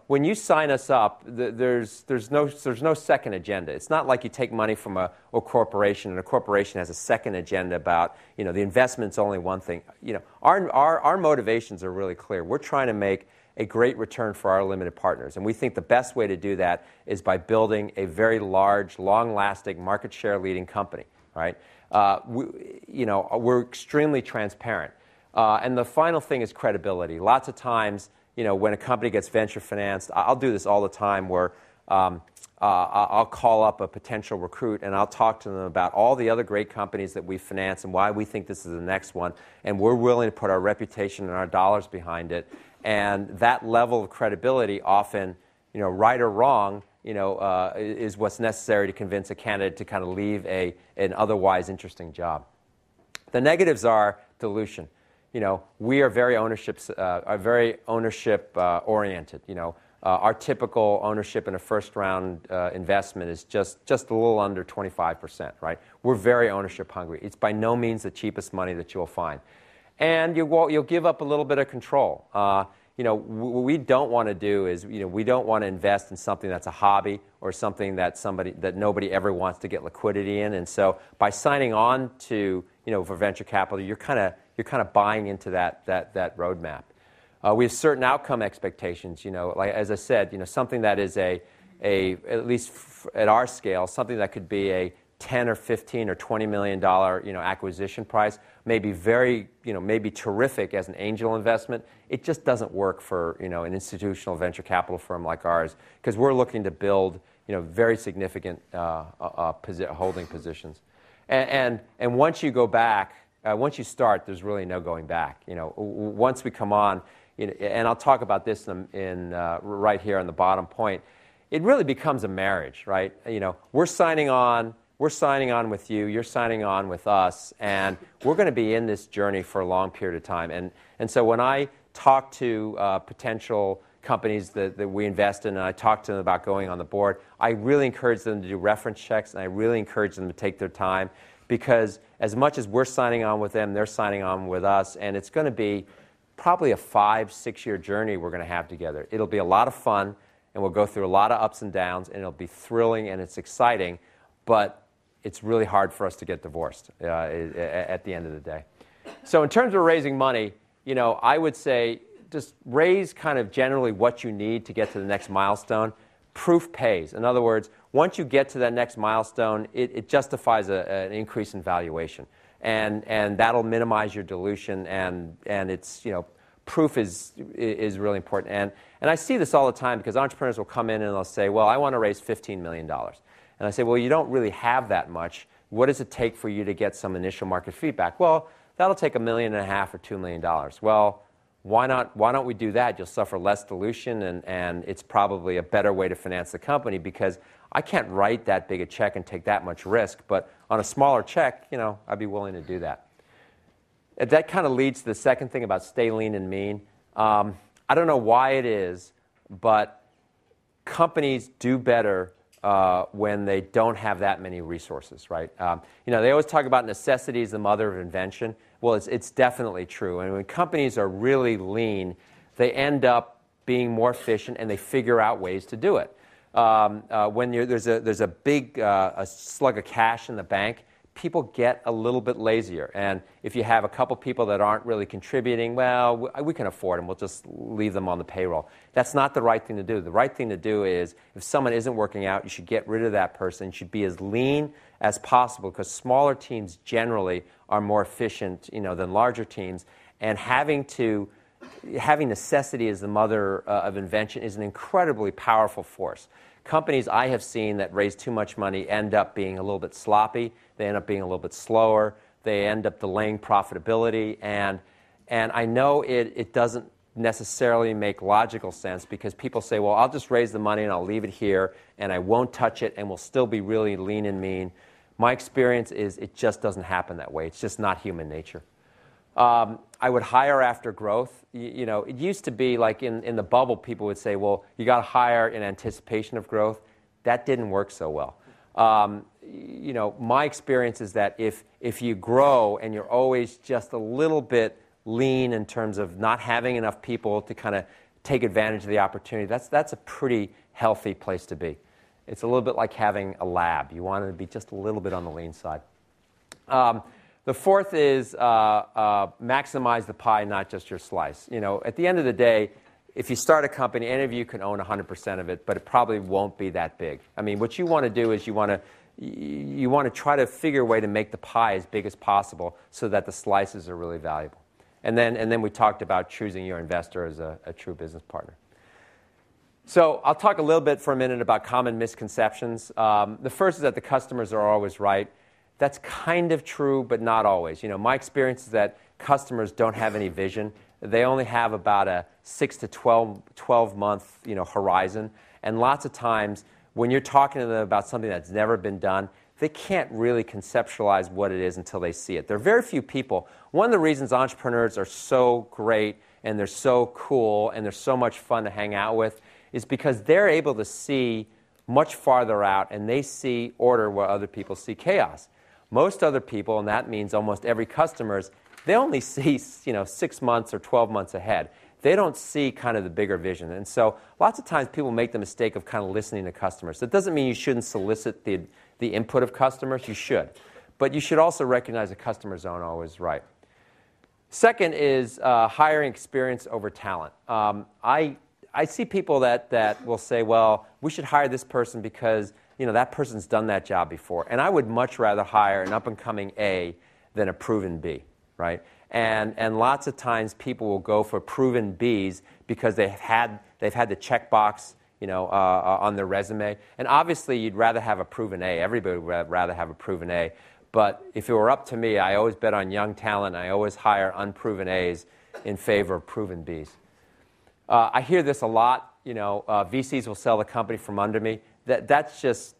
When you sign us up, there's no second agenda. It's not like you take money from a corporation and a corporation has a second agenda about the investment's only one thing. Our motivations are really clear. We're trying to make a great return for our limited partners, and we think the best way to do that is by building a very large, long-lasting, market share leading company. Right? We're extremely transparent. And the final thing is credibility. Lots of times, when a company gets venture financed, I'll do this all the time where I'll call up a potential recruit and I'll talk to them about all the other great companies that we finance and why we think this is the next one, and we're willing to put our reputation and our dollars behind it. And that level of credibility often, right or wrong, is what's necessary to convince a candidate to kind of leave an otherwise interesting job. The negatives are dilution. We are very ownership oriented. Our typical ownership in a first round investment is just a little under 25%, right? We're very ownership hungry. It's by no means the cheapest money that you'll find. And you'll give up a little bit of control. What we don't want to do is, we don't want to invest in something that's a hobby or something that nobody ever wants to get liquidity in. And so by signing on to, for venture capital, you're kind of buying into that roadmap. We have certain outcome expectations, like as I said, something that is at least at our scale, something that could be a 10 or 15 or $20 million, acquisition price, may be maybe terrific as an angel investment. It just doesn't work for, an institutional venture capital firm like ours, because we're looking to build, very significant holding positions. And once you go back, once you start, there's really no going back. Once we come on, and I'll talk about this in right here on the bottom point, it really becomes a marriage, right? We're signing on with you, you're signing on with us, and we're going to be in this journey for a long period of time. And so when I talk to potential companies that we invest in, and I talk to them about going on the board, I really encourage them to do reference checks, and I really encourage them to take their time, because as much as we're signing on with them, they're signing on with us, and it's going to be probably a 5-6 year journey we're going to have together. It'll be a lot of fun, and we'll go through a lot of ups and downs, and it'll be thrilling and it's exciting, but it's really hard for us to get divorced at the end of the day. So in terms of raising money, I would say just raise kind of generally what you need to get to the next milestone. Proof pays. In other words, once you get to that next milestone, it justifies an increase in valuation. And that'll minimize your dilution, and it's, proof is really important. And I see this all the time, because entrepreneurs will come in and they'll say, well, I want to raise $15 million. And I say, well, you don't really have that much. What does it take for you to get some initial market feedback? Well, that'll take $1.5 million or $2 million. Well, why don't we do that? You'll suffer less dilution, and it's probably a better way to finance the company, because I can't write that big a check and take that much risk. But on a smaller check, I'd be willing to do that. And that kind of leads to the second thing about stay lean and mean. I don't know why it is, but companies do better when they don't have that many resources, right? They always talk about necessity is the mother of invention. Well, it's definitely true. And when companies are really lean, they end up being more efficient, and they figure out ways to do it. When there's a big a slug of cash in the bank, people get a little bit lazier. And if you have a couple people that aren't really contributing, well, we can afford them. We'll just leave them on the payroll. That's not the right thing to do. The right thing to do is, if someone isn't working out, you should get rid of that person. You should be as lean as possible, because smaller teams generally are more efficient, than larger teams. And having necessity as the mother of invention is an incredibly powerful force. Companies I have seen that raise too much money end up being a little bit sloppy. They end up being a little bit slower. They end up delaying profitability. And I know it doesn't necessarily make logical sense, because people say, well, I'll just raise the money and I'll leave it here and I won't touch it and we'll still be really lean and mean. My experience is it just doesn't happen that way. It's just not human nature. I would hire after growth. It used to be like in the bubble, people would say, well, you got to hire in anticipation of growth. That didn't work so well. My experience is that if you grow and you're always just a little bit lean in terms of not having enough people to kind of take advantage of the opportunity, that's a pretty healthy place to be. It's a little bit like having a lab. You want to be just a little bit on the lean side. The fourth is maximize the pie, not just your slice. At the end of the day, if you start a company, any of you can own 100% of it, but it probably won't be that big. I mean, what you want to do is you want to try to figure a way to make the pie as big as possible so that the slices are really valuable. And then we talked about choosing your investor as a true business partner. So I'll talk a little bit for a minute about common misconceptions. The first is that the customers are always right. That's kind of true, but not always. My experience is that customers don't have any vision. They only have about a 6 to 12 month horizon. And lots of times when you're talking to them about something that's never been done, they can't really conceptualize what it is until they see it. There are very few people. One of the reasons entrepreneurs are so great and they're so cool and they're so much fun to hang out with is because they're able to see much farther out, and they see order where other people see chaos. Most other people, and that means almost every customer, they only see 6 months or 12 months ahead. They don't see kind of the bigger vision. And so lots of times people make the mistake of kind of listening to customers. That doesn't mean you shouldn't solicit the input of customers. You should. But you should also recognize the customers aren't always right. Second is hiring experience over talent. I see people that will say, well, we should hire this person because that person's done that job before. And I would much rather hire an up-and-coming A than a proven B, right? And lots of times people will go for proven Bs because they've had the checkbox on their resume. And obviously, you'd rather have a proven A. Everybody would rather have a proven A. But if it were up to me, I always bet on young talent. I always hire unproven As in favor of proven Bs. I hear this a lot. VCs will sell the company from under me. That's just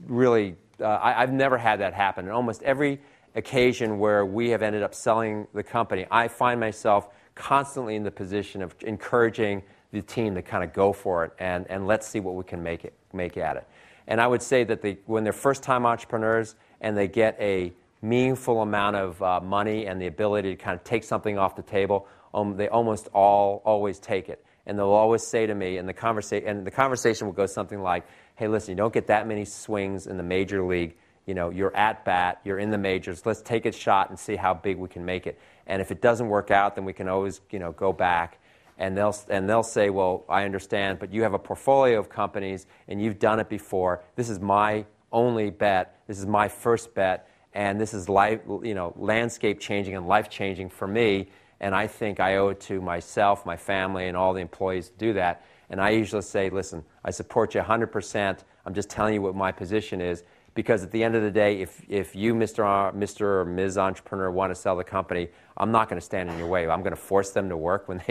really, I've never had that happen. In almost every occasion where we have ended up selling the company, I find myself constantly in the position of encouraging the team to kind of go for it and let's see what we can make at it. And I would say that when they're first-time entrepreneurs and they get a meaningful amount of money and the ability to kind of take something off the table, they almost always take it. And they'll always say to me, and the conversation will go something like, hey, listen, you don't get that many swings in the major league. You're at bat, you're in the majors. Let's take a shot and see how big we can make it. And if it doesn't work out, then we can always go back. And they'll say, well, I understand, but you have a portfolio of companies, and you've done it before. This is my only bet. This is my first bet, and this is landscape changing and life changing for me. And I think I owe it to myself, my family, and all the employees to do that. And I usually say, listen, I support you 100%. I'm just telling you what my position is. Because at the end of the day, if you, Mr. or Ms. Entrepreneur, want to sell the company, I'm not going to stand in your way. I'm going to force them to work when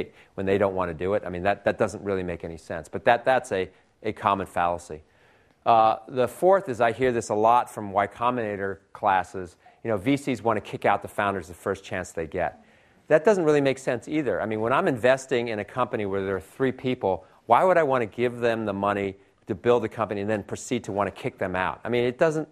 they don't want to do it. I mean, that doesn't really make any sense. But that's a common fallacy. The fourth is I hear this a lot from Y Combinator classes. VCs want to kick out the founders the first chance they get. That doesn't really make sense either. I mean, when I'm investing in a company where there are 3 people, why would I want to give them the money to build a company and then proceed to want to kick them out? I mean, it doesn't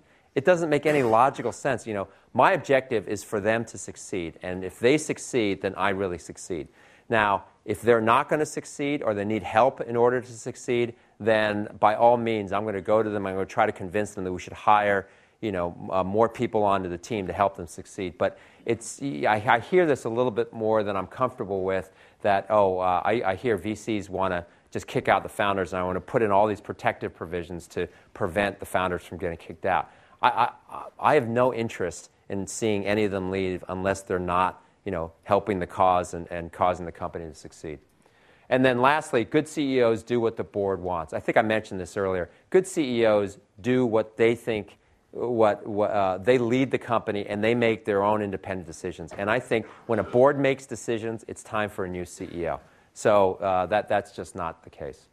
make any logical sense. My objective is for them to succeed, and if they succeed, then I really succeed. Now, if they're not going to succeed or they need help in order to succeed, then by all means, I'm going to go to them. I'm going to try to convince them that we should hire more people onto the team to help them succeed. But I hear this a little bit more than I'm comfortable with, that, I hear VCs want to just kick out the founders, and I want to put in all these protective provisions to prevent the founders from getting kicked out. I have no interest in seeing any of them leave unless they're not helping the cause and causing the company to succeed. And then lastly, good CEOs do what the board wants. I think I mentioned this earlier. Good CEOs do what they think, they lead the company, and they make their own independent decisions. And I think when a board makes decisions, it's time for a new CEO. So that's just not the case.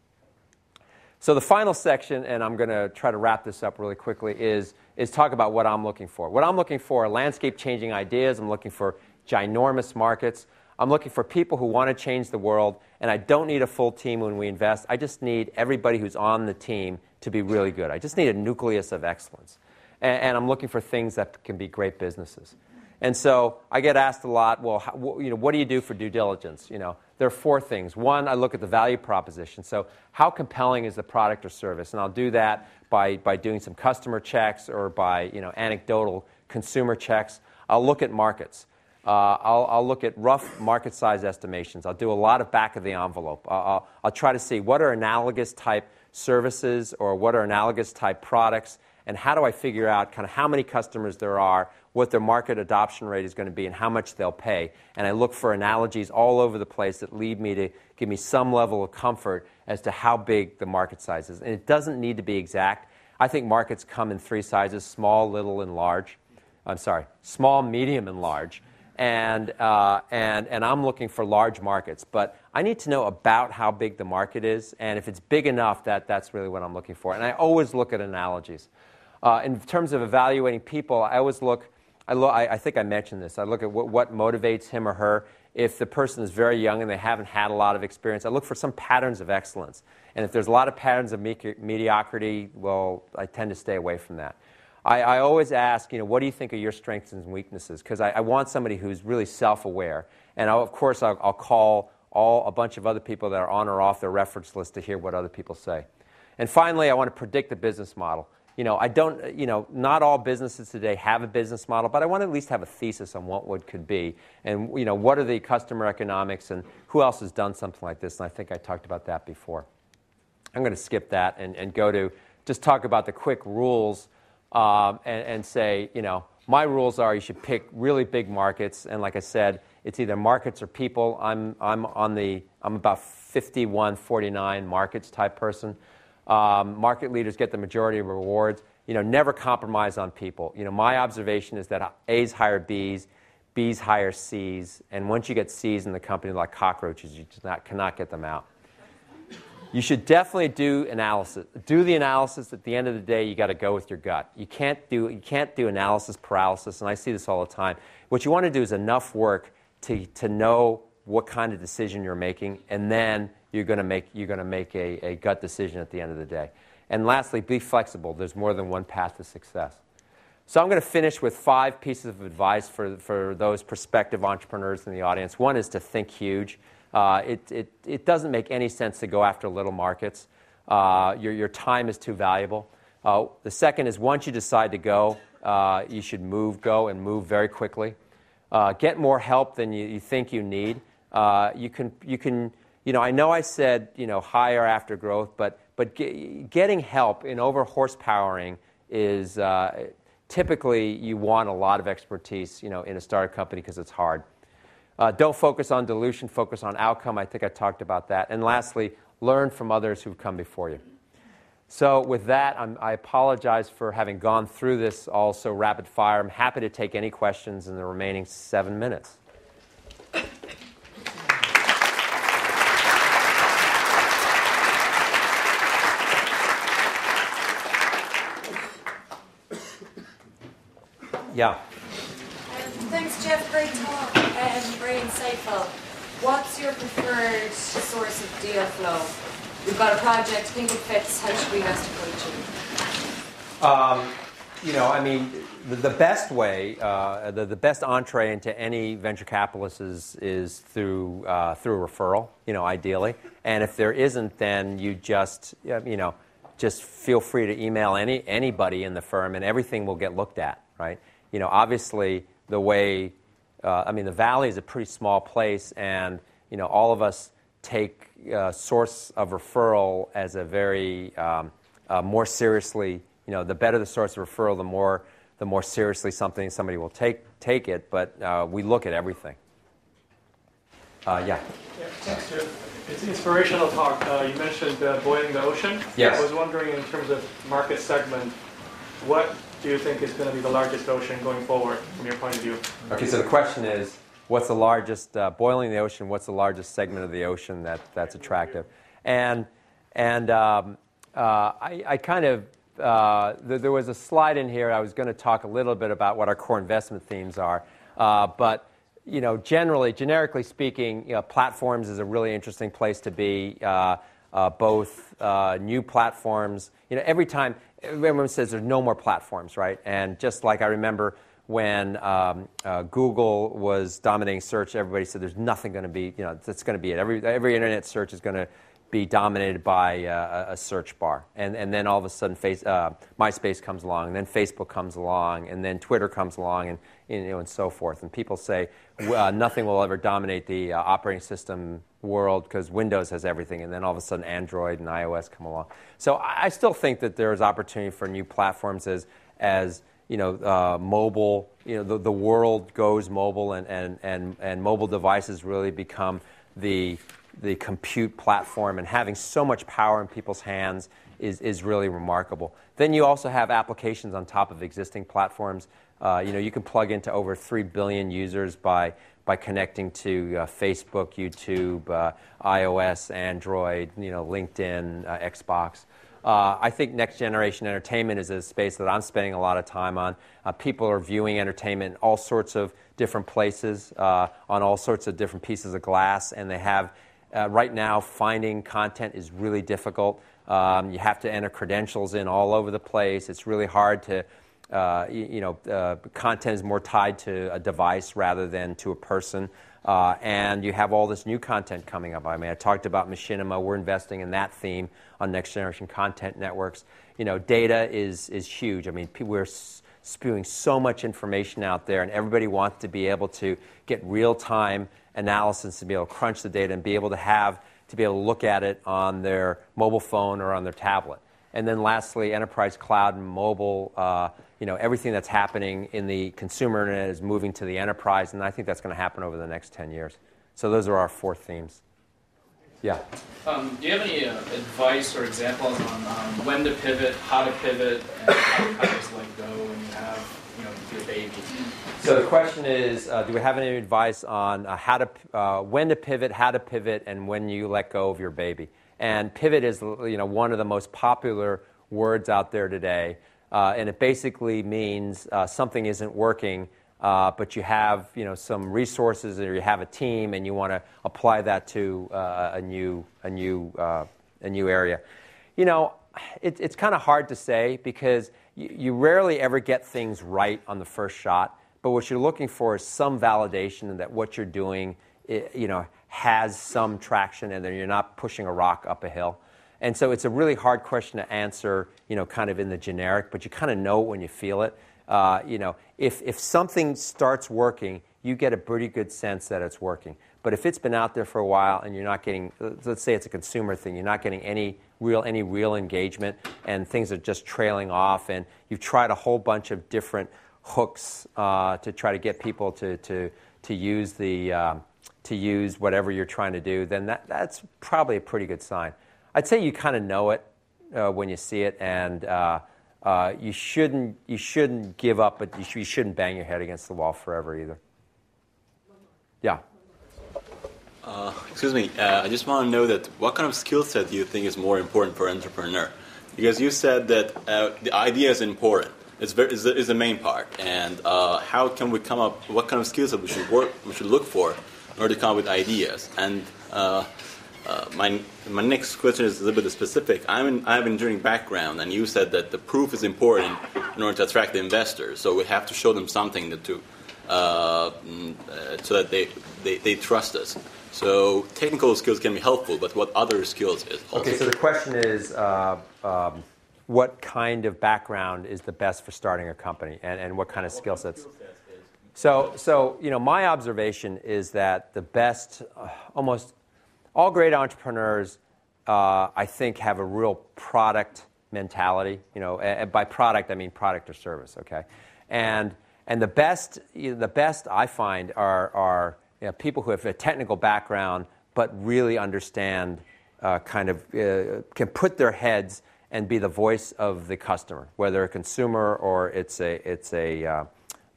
So the final section, and I'm going to try to wrap this up really quickly, is talk about what I'm looking for. What I'm looking for are landscape-changing ideas. I'm looking for ginormous markets. I'm looking for people who want to change the world, and I don't need a full team when we invest. I just need everybody who's on the team to be really good. I just need a nucleus of excellence. And I'm looking for things that can be great businesses. And so I get asked a lot, well, what do you do for due diligence? There are 4 things. One, I look at the value proposition. So how compelling is the product or service? And I'll do that by doing some customer checks or by anecdotal consumer checks. I'll look at markets. I'll look at rough market size estimations. I'll do a lot of back of the envelope. I'll try to see what are analogous type services or what are analogous type products, and how do I figure out kind of how many customers there are, what their market adoption rate is going to be, and how much they'll pay. And I look for analogies all over the place that lead me to give me some level of comfort as to how big the market size is. And it doesn't need to be exact. I think markets come in 3 sizes: small, little, and large. I'm sorry, small, medium, and large. And I'm looking for large markets. But I need to know about how big the market is, and if it's big enough, that's really what I'm looking for. And I always look at analogies. In terms of evaluating people, I always look, I think I mentioned this, I look at what motivates him or her. If the person is very young and they haven't had a lot of experience, I look for some patterns of excellence. And if there's a lot of patterns of mediocrity, well, I tend to stay away from that. I always ask, what do you think are your strengths and weaknesses? Because I want somebody who's really self-aware. And of course, I'll call a bunch of other people that are on or off their reference list to hear what other people say. And finally, I want to predict the business model. Not all businesses today have a business model, but I want to at least have a thesis on what one could be. And, what are the customer economics and who else has done something like this? And I think I talked about that before. I'm going to skip that and go to just talk about the quick rules and say, my rules are you should pick really big markets. And like I said, it's either markets or people. I'm about 51-49 markets type person. Market leaders get the majority of rewards. Never compromise on people. My observation is that A's hire B's, B's hire C's, and once you get C's in the company like cockroaches, you just cannot get them out. You should definitely do analysis. Do the analysis. At the end of the day, you got to go with your gut. You can't do analysis paralysis, and I see this all the time. What you want to do is enough work to know what kind of decision you're making, and then you're going to make a gut decision at the end of the day. And lastly, be flexible. There's more than one path to success. So I'm going to finish with 5 pieces of advice for those prospective entrepreneurs in the audience. One is to think huge. It doesn't make any sense to go after little markets. Your time is too valuable. The second is once you decide to go, you should go and move very quickly. Get more help than you think you need. You can. I know I said, hire after growth, but getting help in over-horsepowering is typically you want a lot of expertise, in a startup company because it's hard. Don't focus on dilution, focus on outcome. I think I talked about that. And lastly, learn from others who've come before you. So with that, I apologize for having gone through this all so rapid fire. I'm happy to take any questions in the remaining 7 minutes. Yeah. Thanks, Geoff. Great talk. Very insightful. What's your preferred source of deal flow? We've got a project. Think it fits. How should we best approach it? The best way, the best entree into any venture capitalist is through a referral. Ideally. And if there isn't, then you just feel free to email anybody in the firm, and everything will get looked at. Right. Obviously, the way, the Valley is a pretty small place, and, all of us take source of referral as a very, more seriously, the better the source of referral, the more seriously somebody will take it, but we look at everything. Yeah. Thanks, Geoff. It's an inspirational talk. You mentioned boiling the ocean. Yes. I was wondering, in terms of market segment, what do you think is going to be the largest ocean going forward from your point of view? Okay, so the question is, what's the largest, boiling the ocean, what's the largest segment of the ocean that's attractive? And I kind of, there was a slide in here, I was going to talk a little bit about what our core investment themes are, but generically speaking, platforms is a really interesting place to be, both new platforms. Every time, everyone says there's no more platforms, right? And just like I remember when Google was dominating search, everybody said there's nothing going to be, that's going to be it. Every internet search is going to be dominated by a search bar. And then all of a sudden MySpace comes along, and then Facebook comes along, and then Twitter comes along, and so forth. And people say nothing will ever dominate the operating system world because Windows has everything, and then all of a sudden Android and iOS come along. So I still think that there is opportunity for new platforms as mobile, the world goes mobile, and mobile devices really become the compute platform, and having so much power in people's hands is really remarkable. Then you also have applications on top of existing platforms. You can plug into over 3 billion users by connecting to Facebook, YouTube, iOS, Android, LinkedIn, Xbox. I think next generation entertainment is a space that I'm spending a lot of time on. People are viewing entertainment in all sorts of different places, on all sorts of different pieces of glass, and they have right now finding content is really difficult. You have to enter credentials in all over the place. It's really hard to content is more tied to a device rather than to a person. And you have all this new content coming up. I mean, I talked about machinima. We're investing in that theme on next generation content networks. Data is huge. I mean, we're spewing so much information out there, and everybody wants to be able to get real-time analysis, to be able to crunch the data and be able to look at it on their mobile phone or on their tablet. And then lastly, enterprise cloud and mobile, everything that's happening in the consumer internet is moving to the enterprise, and I think that's going to happen over the next 10 years. So those are our 4 themes. Yeah. Do you have any advice or examples on when to pivot, how to pivot, and how to just let go when you have your baby? So the question is, do we have any advice on when to pivot, how to pivot, and when you let go of your baby? And pivot is one of the most popular words out there today, and it basically means something isn't working, but you have some resources, or you have a team, and you want to apply that to a new area. It's kind of hard to say because you rarely ever get things right on the first shot. But what you're looking for is some validation that what you're doing, has some traction, and then you're not pushing a rock up a hill. And so it's a really hard question to answer, kind of in the generic, but you kind of know it when you feel it. If something starts working, you get a pretty good sense that it's working. But if it's been out there for a while and you're not getting, let's say it's a consumer thing, you're not getting any real engagement, and things are just trailing off, and you've tried a whole bunch of different hooks to try to get people to use whatever you're trying to do, then that's probably a pretty good sign. I'd say you kind of know it when you see it, and you shouldn't give up, but you shouldn't bang your head against the wall forever either. Yeah. Excuse me. I just want to know that what kind of skill set do you think is more important for an entrepreneur? Because you said that the idea is important. Is the main part, and how can we come up? What kind of skills that we should look for in order to come up with ideas? And my next question is a little bit specific. I have an engineering background, and you said that the proof is important in order to attract the investors. So we have to show them something so that they trust us. So technical skills can be helpful, but what other skills is also? Okay, so the question is, what kind of background is the best for starting a company, and what kind of skill sets? So my observation is that the best, almost all great entrepreneurs, I think, have a real product mentality. And by product I mean product or service. Okay, and the best I find are people who have a technical background but really understand, can put their heads and be the voice of the customer, whether a consumer or it's an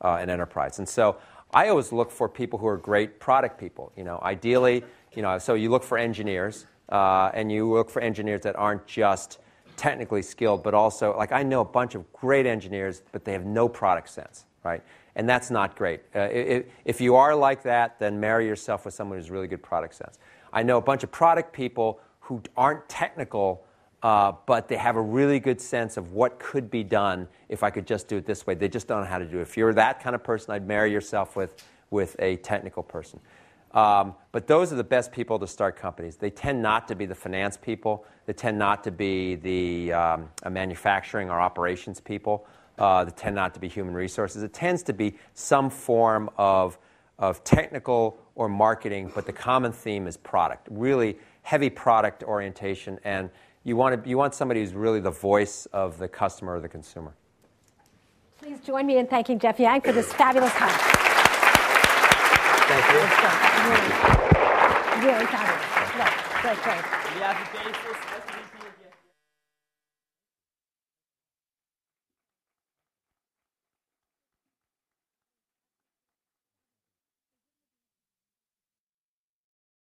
enterprise. And so I always look for people who are great product people. Ideally, so you look for engineers, and you look for engineers that aren't just technically skilled, but also, like, I know a bunch of great engineers, but they have no product sense, right? And that's not great. If you are like that, then marry yourself with someone who's really good product sense. I know a bunch of product people who aren't technical, but they have a really good sense of what could be done if I could just do it this way. They just don't know how to do it. If you're that kind of person, I'd marry yourself with a technical person. But those are the best people to start companies. They tend not to be the finance people. They tend not to be the manufacturing or operations people. They tend not to be human resources. It tends to be some form of technical or marketing, but the common theme is product. Really heavy product orientation, and you want somebody who's really the voice of the customer or the consumer. Please join me in thanking Geoff Yang for this fabulous talk. Thank you. Really fabulous. Great. We have the basis, SVP